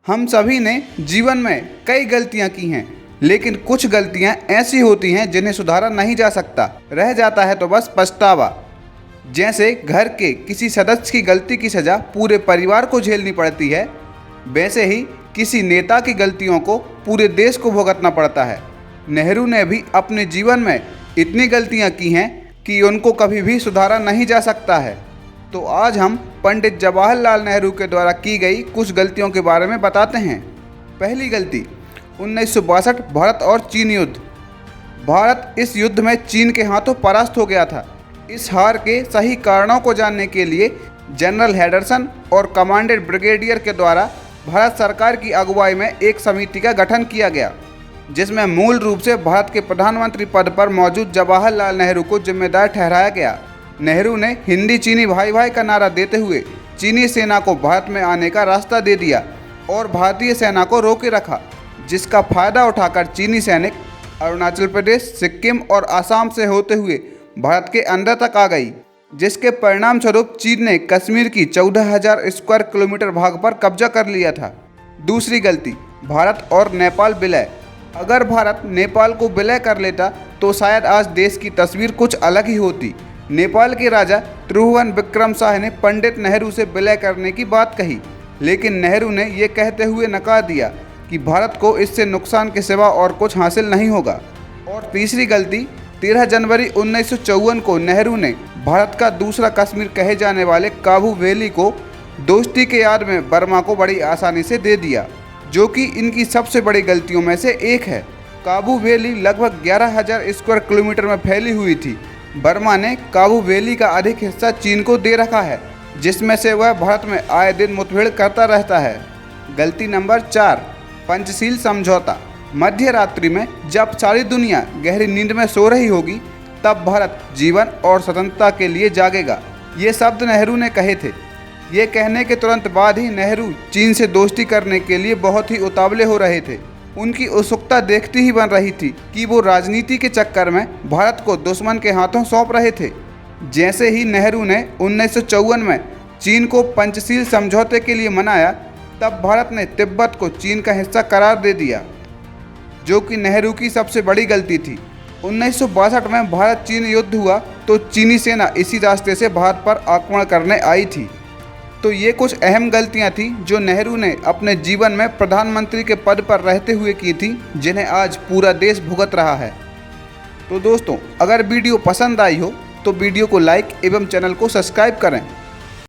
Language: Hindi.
हम सभी ने जीवन में कई गलतियां की हैं, लेकिन कुछ गलतियां ऐसी होती हैं जिन्हें सुधारा नहीं जा सकता, रह जाता है तो बस पछतावा। जैसे घर के किसी सदस्य की गलती की सज़ा पूरे परिवार को झेलनी पड़ती है, वैसे ही किसी नेता की गलतियों को पूरे देश को भुगतना पड़ता है। नेहरू ने भी अपने जीवन में इतनी गलतियां की हैं कि उनको कभी भी सुधारा नहीं जा सकता है। तो आज हम पंडित जवाहरलाल नेहरू के द्वारा की गई कुछ गलतियों के बारे में बताते हैं। पहली गलती, 1962 भारत और चीन युद्ध। भारत इस युद्ध में चीन के हाथों परास्त हो गया था। इस हार के सही कारणों को जानने के लिए जनरल हेडरसन और कमांडेंट ब्रिगेडियर के द्वारा भारत सरकार की अगुवाई में एक समिति का गठन किया गया, जिसमें मूल रूप से भारत के प्रधानमंत्री पद पर मौजूद जवाहरलाल नेहरू को जिम्मेदार ठहराया गया। नेहरू ने हिंदी चीनी भाई भाई का नारा देते हुए चीनी सेना को भारत में आने का रास्ता दे दिया और भारतीय सेना को रोके रखा, जिसका फायदा उठाकर चीनी सैनिक अरुणाचल प्रदेश, सिक्किम और असम से होते हुए भारत के अंदर तक आ गई, जिसके परिणाम स्वरूप चीन ने कश्मीर की 14,000 स्क्वायर किलोमीटर भाग पर कब्जा कर लिया था। दूसरी गलती, भारत और नेपाल विलय। अगर भारत नेपाल को विलय कर लेता तो शायद आज देश की तस्वीर कुछ अलग ही होती। नेपाल के राजा त्रिभुवन विक्रम शाह ने पंडित नेहरू से विलय करने की बात कही, लेकिन नेहरू ने ये कहते हुए नकार दिया कि भारत को इससे नुकसान के सिवा और कुछ हासिल नहीं होगा। और तीसरी गलती, 13 जनवरी 1954 को नेहरू ने भारत का दूसरा कश्मीर कहे जाने वाले काबू वैली को दोस्ती के याद में बर्मा को बड़ी आसानी से दे दिया, जो कि इनकी सबसे बड़ी गलतियों में से एक है। काबू वैली लगभग 11,000 स्क्वायर किलोमीटर में फैली हुई थी। बर्मा ने काबू वैली का अधिक हिस्सा चीन को दे रखा है, जिसमें से वह भारत में आए दिन मुठभेड़ करता रहता है। गलती नंबर 4, पंचशील समझौता। मध्य रात्रि में जब सारी दुनिया गहरी नींद में सो रही होगी, तब भारत जीवन और स्वतंत्रता के लिए जागेगा। ये शब्द नेहरू ने कहे थे। ये कहने के तुरंत बाद ही नेहरू चीन से दोस्ती करने के लिए बहुत ही उतावले हो रहे थे। उनकी उत्सुकता देखती ही बन रही थी कि वो राजनीति के चक्कर में भारत को दुश्मन के हाथों सौंप रहे थे। जैसे ही नेहरू ने 1954 में चीन को पंचशील समझौते के लिए मनाया, तब भारत ने तिब्बत को चीन का हिस्सा करार दे दिया, जो कि नेहरू की सबसे बड़ी गलती थी। 1962 में भारत चीन युद्ध हुआ तो चीनी सेना इसी रास्ते से भारत पर आक्रमण करने आई थी। तो ये कुछ अहम गलतियां थी जो नेहरू ने अपने जीवन में प्रधानमंत्री के पद पर रहते हुए की थी, जिन्हें आज पूरा देश भुगत रहा है। तो दोस्तों, अगर वीडियो पसंद आई हो तो वीडियो को लाइक एवं चैनल को सब्सक्राइब करें।